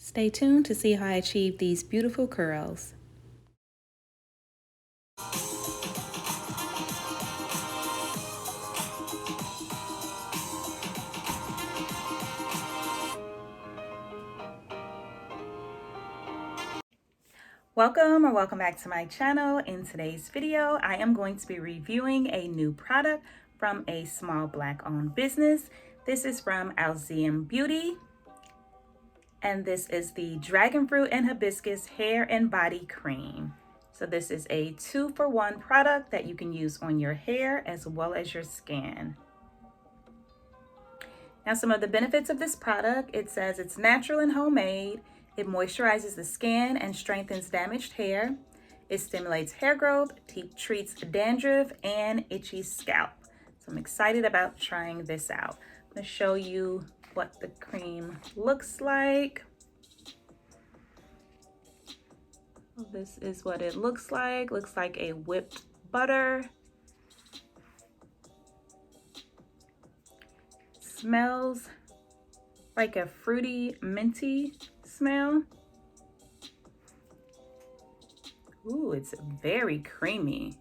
Stay tuned to see how I achieve these beautiful curls. Welcome back to my channel. In today's video, I am going to be reviewing a new product from a small Black-owned business. This is from Alzeum Beauty, and this is the Dragon Fruit and Hibiscus Hair and Body Cream. So this is a 2-for-1 product that you can use on your hair as well as your skin. Now, some of the benefits of this product: it says it's natural and homemade. It moisturizes the skin and strengthens damaged hair. It stimulates hair growth, treats dandruff and itchy scalp. So I'm excited about trying this out. I'm going to show you what the cream looks like. This is what it looks like. Looks like a whipped butter. Smells like a fruity, minty smell. Ooh, it's very creamy.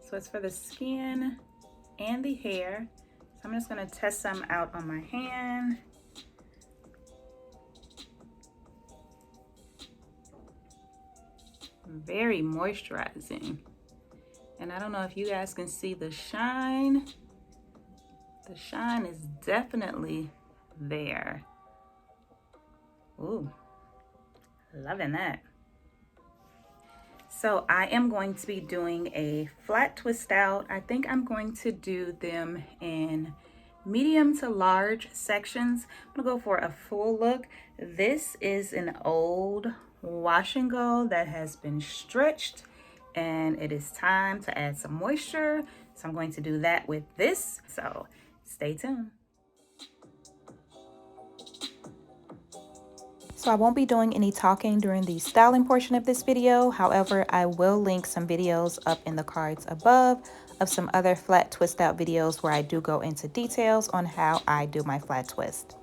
So it's for the skin and the hair. So I'm just gonna test some out on my hand. Very moisturizing. And I don't know if you guys can see the shine. The shine is definitely there. Ooh, loving that. So I am going to be doing a flat twist out. I think I'm going to do them in medium to large sections. I'm gonna go for a full look. This is an old wash and go that has been stretched, and it is time to add some moisture. So I'm going to do that with this. So stay tuned. So I won't be doing any talking during the styling portion of this video. However, I will link some videos up in the cards above of some other flat twist out videos where I do go into details on how I do my flat twist.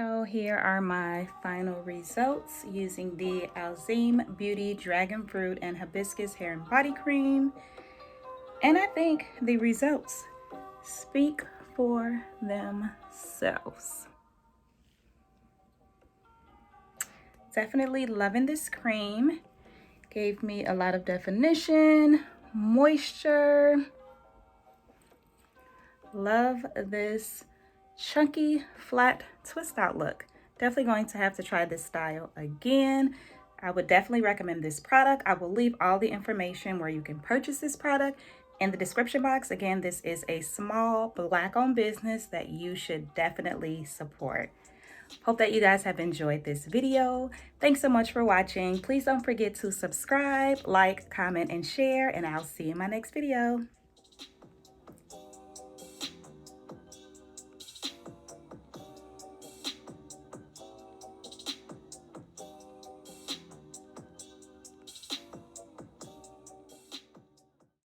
So here are my final results using the Alzim Beauty Dragon Fruit and Hibiscus Hair and Body Cream. And I think the results speak for themselves. Definitely loving this cream. Gave me a lot of definition, moisture. Love this chunky, flat twist out look. Definitely going to have to try this style again. I would definitely recommend this product. I will leave all the information where you can purchase this product in the description box. Again, this is a small Black-owned business that you should definitely support. Hope that you guys have enjoyed this video. Thanks so much for watching. Please don't forget to subscribe, like, comment, and share, and I'll see you in my next video.